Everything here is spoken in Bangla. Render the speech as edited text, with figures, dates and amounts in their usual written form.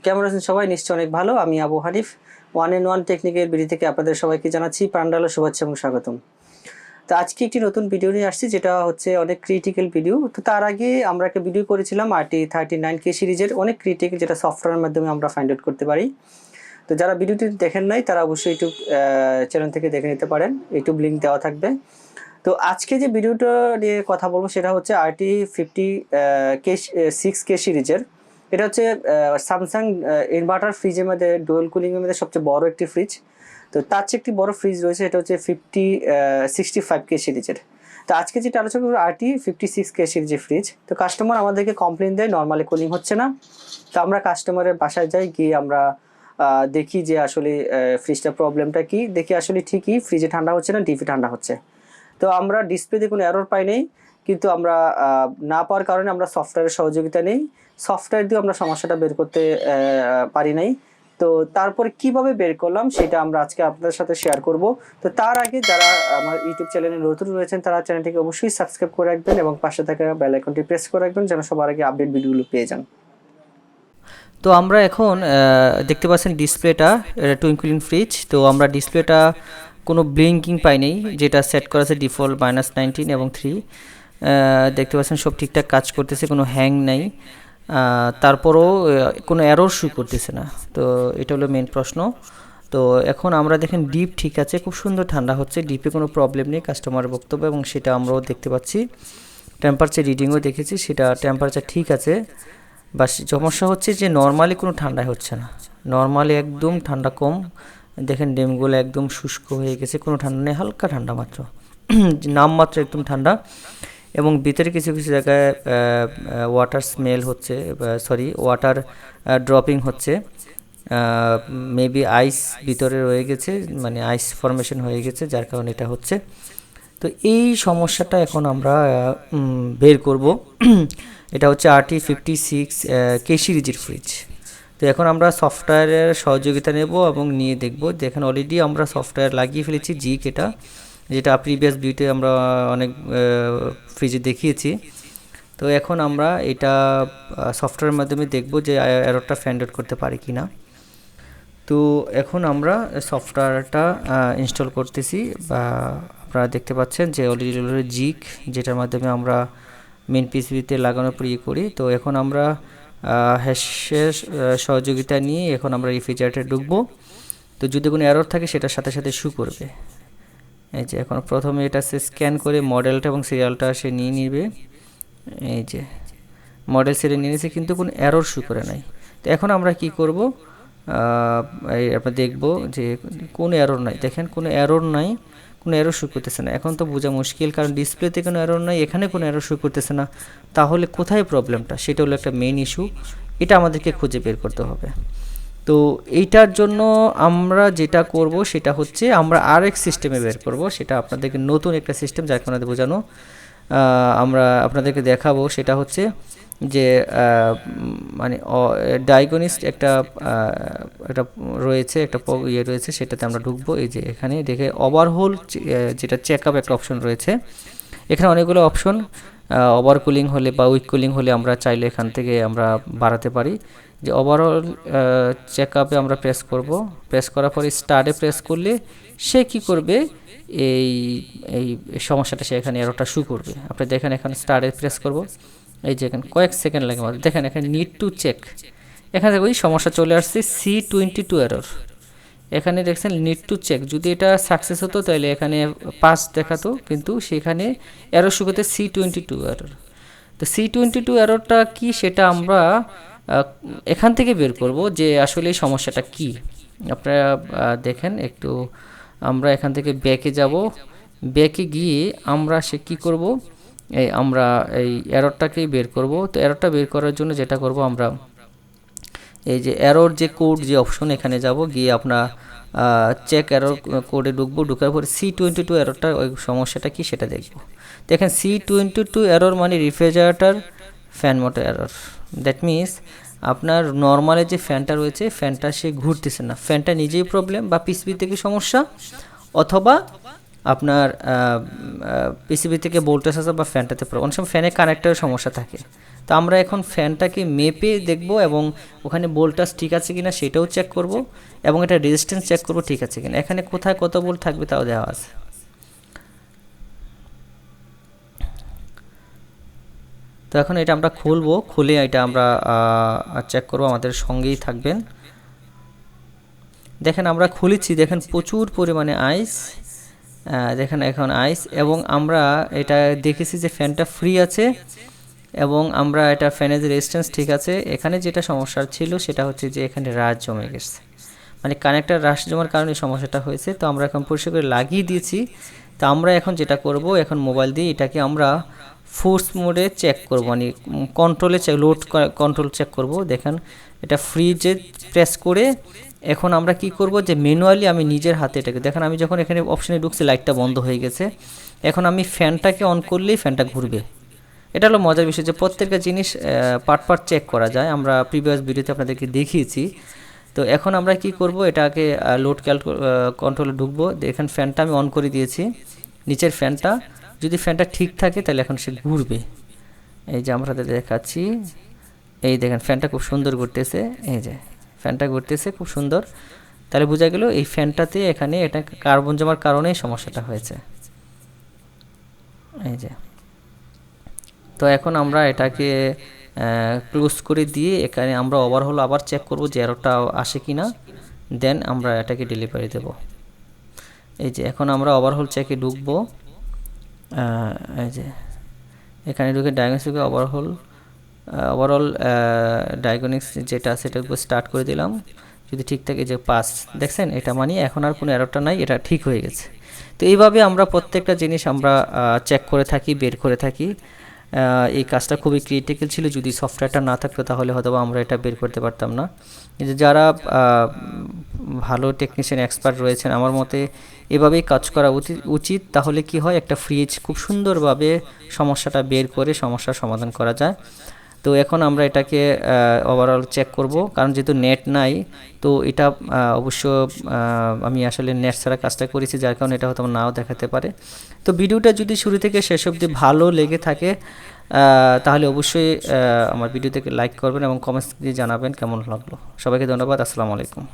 কেমন আছেন সবাই? নিশ্চয়ই অনেক ভালো। আমি Abu Hanif, one and one টেকনিকের বিডি থেকে আপনাদের সবাইকে জানাচ্ছি প্রাণঢালা শুভেচ্ছা এবং স্বাগতম। তো আজকে একটি নতুন ভিডিও নিয়ে আসছি, যেটা হচ্ছে অনেক ক্রিটিক্যাল ভিডিও। তো তার আগে আমরা একটা ভিডিও করেছিলাম RT39K সিরিজের অনেক ক্রিটিক্যাল, যেটা সফটওয়্যারের মাধ্যমে আমরা ফাইন্ড আউট করতে পারি। তো যারা ভিডিওটি দেখেন নাই তারা অবশ্যই ইউটিউব চ্যানেল থেকে দেখে নিতে পারেন, ইউটিউব লিঙ্ক দেওয়া থাকবে। তো আজকে যে ভিডিওটা নিয়ে কথা বলবো সেটা হচ্ছে RT50K6K সিরিজের। এটা হচ্ছে স্যামসাং ইনভার্টার ফ্রিজের মধ্যে, ডুয়াল কুলিংয়ের মধ্যে সবচেয়ে বড় একটি ফ্রিজ। তো তার চেয়ে একটি বড় ফ্রিজ রয়েছে, এটা হচ্ছে 65K সিরিজের। তো আজকে যেটা আলোচনা করবো RT56K সিরিজের ফ্রিজ। তো কাস্টমার আমাদেরকে কমপ্লেন দেয় নর্মালি কুলিং হচ্ছে না। তো আমরা কাস্টমারের বাসায় যাই, গিয়ে আমরা দেখি যে আসলে ফ্রিজটার প্রবলেমটা কি। দেখি আসলে ঠিকই ফ্রিজে ঠান্ডা হচ্ছে না, ডিপি ঠান্ডা হচ্ছে। তো আমরা ডিসপ্লেতে কোনো এরর পাই নাই, কিন্তু আমরা না পাওয়ার কারণে আমরা সফটওয়্যারের সহযোগিতা নেই। সফটওয়্যার দিয়ে আমরা সমস্যাটা বের করতে পারি নাই। তো তারপরে কিভাবে বের করলাম সেটা আমরা আজকে আপনাদের সাথে শেয়ার করব। তো তার আগে যারা আমার ইউটিউব চ্যানেলে নতুন রয়েছেন তারা চ্যানেলটিকে অবশ্যই সাবস্ক্রাইব করে রাখবেন এবং পাশে থাকা বেল আইকনটি প্রেস করে রাখবেন, যেন সবার আগে আপডেট ভিডিওগুলো পেয়ে যান। তো আমরা এখন দেখতে পাচ্ছেন ডিসপ্লেটা টুইঙ্কলিং ফ্রিজ। তো আমরা ডিসপ্লেটা কোনো ব্লিঙ্কিং পাই নাই, যেটা সেট করা আছে ডিফল্ট -19 এবং 3। দেখতে পাচ্ছেন সব ঠিকঠাক কাজ করতেছে, কোনো হ্যাং নাই। তারপরও কোনো এরর শু করতেছে না। তো এটা হলো মেন প্রশ্ন। তো এখন আমরা দেখেন ডিপ ঠিক আছে, খুব সুন্দর ঠান্ডা হচ্ছে, ডিপে কোনো প্রবলেম নেই কাস্টমারের বক্তব্য, এবং সেটা আমরাও দেখতে পাচ্ছি। টেম্পারেচার রিডিংও দেখেছি, সেটা টেম্পারেচার ঠিক আছে। বাস সমস্যা হচ্ছে যে নর্মালি কোনো ঠান্ডাই হচ্ছে না, নর্মালি একদম ঠান্ডা কম। দেখেন ডেমগুলো একদম শুষ্ক হয়ে গেছে, কোনো ঠান্ডা নেই, হালকা ঠান্ডা মাত্র, নামমাত্র একদম ঠান্ডা। এবং ভিতরে কিছু কিছু জায়গায় ওয়াটার স্মেল হচ্ছে, সরি ওয়াটার ড্রপিং হচ্ছে। মেবি আইস ভিতরে রয়ে গেছে, মানে আইস ফরমেশন হয়ে গেছে, যার কারণে এটা হচ্ছে। তো এই সমস্যাটা এখন আমরা বের করব। এটা হচ্ছে RT56K সিরিজের ফ্রিজ। তো এখন আমরা সফটওয়্যারের সহযোগিতা নেব এবং নিয়ে দেখব। দেখেন অলরেডি আমরা সফটওয়্যার লাগিয়ে ফেলেছি জিক, যেটা প্রিভিয়াস ভিডিওতে আমরা অনেক ফ্রিজে দেখিয়েছি। তো এখন আমরা এটা সফটওয়্যারের মাধ্যমে দেখব যে এররটা ফাইন্ড আউট করতে পারি কি না। তো এখন আমরা সফটওয়্যারটা ইনস্টল করতেছি, বা আপনারা দেখতে পাচ্ছেন যে অলরেডি জিক, যেটার মাধ্যমে আমরা মেন পিসিবিতে লাগানোর পর করি। তো এখন আমরা হ্যাশের সহযোগিতা নিয়ে এখন আমরা রেফ্রিজারেটরে ঢুকবো। তো যদি কোনো এরর থাকে সেটার সাথে সাথে শু করবে। এই যে এখন প্রথমে এটা সে স্ক্যান করে মডেলটা এবং সিরিয়ালটা সে নিয়ে নিবে। এই যে মডেল সিরিয়াল নিয়ে নিয়েছে, কিন্তু কোনো এরর শু করে নাই। তো এখন আমরা কি করব, আমরা দেখব যে কোনো এরর নাই। দেখেন কোনো এরর নাই, কোনো এরর শো করতেছে না। এখন তো বোঝা মুশকিল, কারণ ডিসপ্লেতে কোনো এরর নাই, এখানে কোনো এরর শো করতেছে না। তাহলে কোথায় প্রবলেমটা, সেটা হলো একটা মেইন ইস্যু। এটা আমাদেরকে খুঁজে বের করতে হবে। তো এইটার জন্য আমরা যেটা করব সেটা হচ্ছে আমরা আরেক সিস্টেমে বের করব। সেটা আপনাদেরকে নতুন একটা সিস্টেম, যার কারণে বোঝানো আমরা আপনাদেরকে দেখাবো। সেটা হচ্ছে যে মানে ডায়াগনিস্ট একটা রয়েছে, একটা ইয়ে রয়েছে, সেটাতে আমরা ঢুকবো। এই যে এখানে দেখে ওভারহোল যেটা চেক আপ একটা অপশন রয়েছে। এখানে অনেকগুলো অপশন, ওভার কুলিং হলে বা উইক কুলিং হলে আমরা চাইলে এখান থেকে আমরা বাড়াতে পারি। যে ওভারঅল চেক আপে আমরা প্রেস করব। প্রেস করার পরে স্টার্টে প্রেস করলে সে কি করবে, এই এই সমস্যাটা সে এখানে এররটা শু করবে। আপনি দেখেন এখানে স্টার্টে প্রেস করব, এই যে এখানে কয়েক সেকেন্ড লাগে আমাদের। দেখেন এখানে নিড টু চেক, এখানে ওই সমস্যা চলে আসছে C22 এরর। এখানে দেখছেন নিড টু চেক, যদি এটা সাকসেস হতো তাহলে এখানে 5 দেখাতো, কিন্তু সেখানে এরর শু করতে C22 এরর। তো C22 এররটা কি সেটা আমরা এখান থেকে বের করব, যে আসলে এই সমস্যাটা কি। আপনারা দেখেন একটু, আমরা এখান থেকে ব্যাকে যাব। ব্যাকে গিয়ে আমরা সে কী করব, আমরা এই এররটাকেই বের করব। তো এররটা বের করার জন্য যেটা করব, আমরা এই যে এরর যে কোড যে অপশন, এখানে যাব, গিয়ে আপনার চেক এরর কোডে ঢুকবো। ঢুকার পরে C22 এররটা, ওই সমস্যাটা কি সেটা দেখব। দেখেন C22 এরর মানে refrigerator fan motor error. That means আপনার নর্মালে যে ফ্যানটা রয়েছে, ফ্যানটা সে ঘুরতেছে না, ফ্যানটা নিজেই প্রবলেম, বা পিসিবি থেকে সমস্যা, অথবা আপনার পিসিবি থেকে ভোল্টেজ আসে বা ফ্যানটাতে অনেক সময় ফ্যানের কানেক্টরের সমস্যা থাকে। তো আমরা এখন ফ্যানটাকে মেপে দেখব এবং ওখানে ভোল্টেজ ঠিক আছে কিনা সেটাও চেক করব এবং এটা রেজিস্ট্যান্স চেক করব ঠিক আছে কিনা। এখানে কোথায় কত ভোল্ট থাকবে তাও দেওয়া আছে। তো এখন এটা আমরা খুলবো, খুলে এটা আমরা চেক করব, আমাদের সঙ্গেই থাকবেন। দেখেন আমরা খুলেছি, দেখেন প্রচুর পরিমাণে আইস, দেখেন এখন আইস, এবং আমরা এটা দেখেছি যে ফ্যানটা ফ্রি আছে এবং আমরা এটা ফ্যানের রেজিস্ট্যান্স ঠিক আছে। এখানে যেটা সমস্যা ছিল সেটা হচ্ছে যে এখানে রাশ জমে গেছে, মানে কানেক্টর রাশ জমার কারণে সমস্যাটা হয়েছে। তো আমরা এখন পরিষ্কার করে লাগিয়ে দিয়েছি। তো আমরা এখন যেটা করব, এখন মোবাইল দিয়ে এটাকে আমরা ফোর্স মোডে চেক করব, মানে কন্ট্রোলে চেক, লোড কন্ট্রোল চেক করব। দেখেন এটা ফ্রিজে প্রেস করে এখন আমরা কি করব যে ম্যানুয়ালি আমি নিজের হাতে এটাকে, দেখেন আমি যখন এখানে অপশনে ঢুকছি লাইটটা বন্ধ হয়ে গেছে। এখন আমি ফ্যানটাকে অন করলেই ফ্যানটা ঘুরবে। এটা হলো মজার বিষয় যে প্রত্যেকটা জিনিস পার্ট পার্ট চেক করা যায়, আমরা প্রিভিয়াস ভিডিওতে আপনাদেরকে দেখিয়েছি। তো এখন আমরা কি করব, এটাকে লোড কন্ট্রোলে ঢুকবো। দেখেন ফ্যানটা আমি অন করে দিয়েছি, নিচের ফ্যানটা, যদি ফ্যানটা ঠিক থাকে তাহলে এখন সে ঘুরবে। এই যে আমরা দেখাচ্ছি, এই দেখেন ফ্যানটা খুব সুন্দর ঘুরতেছে, এই যে ফ্যানটা ঘুরতেছে খুব সুন্দর। তাহলে বোঝা গেল এই ফ্যানটাতে এখানে এটা কার্বন জমার কারণেই সমস্যাটা হয়েছে। এই যে, তো এখন আমরা এটাকে ক্লোজ করে দিয়ে এখানে আমরা ওভারহল আবার চেক করব যে এররটা আসে কি না, দেন আমরা এটাকে ডেলিভারি দেব। এই যে এখন আমরা ওভারহল চেকে ঢুকবো, এই যে এখানে ঢুকে ডায়াগনস্টিকে ওভারঅল ডায়াগনস্টিক্স যেটা আছে এটা স্টার্ট করে দিলাম। যদি ঠিক থাকে যে পাস, দেখছেন এটা মানে এখন আর কোনো এররটা নাই, এটা ঠিক হয়ে গেছে। তো এইভাবে আমরা প্রত্যেকটা জিনিস আমরা চেক করে থাকি, বের করে থাকি। এই কাজটা খুবই ক্রিটিক্যাল ছিল, যদি সফটওয়্যারটা না থাকতো তাহলে হয়তো আমরা এটা বের করতে পারতাম না। কিন্তু যারা ভালো টেকনিশিয়ান এক্সপার্ট রয়েছেন, আমার মতে এভাবেই কাজ করা উচিত। তাহলে কি হয়, একটা ফ্রিজ খুব সুন্দরভাবে সমস্যাটা বের করে সমস্যার সমাধান করা যায়। তো এখন আমরা এটাকে ওভারঅল চেক করব, কারণ যেহেতু নেট নাই তো এটা অবশ্য আমি আসলে নেট ছাড়া কাজটা করেছি, যার কারণে এটা হয়তো নাও দেখাতে পারে। তো ভিডিওটা যদি শুরু থেকে শেষ অবধি ভালো লেগে থাকে তাহলে অবশ্যই আমার ভিডিওটাকে লাইক করবেন এবং কমেন্টস দিয়ে জানাবেন কেমন লাগলো। সবাইকে ধন্যবাদ, আসসালামু আলাইকুম।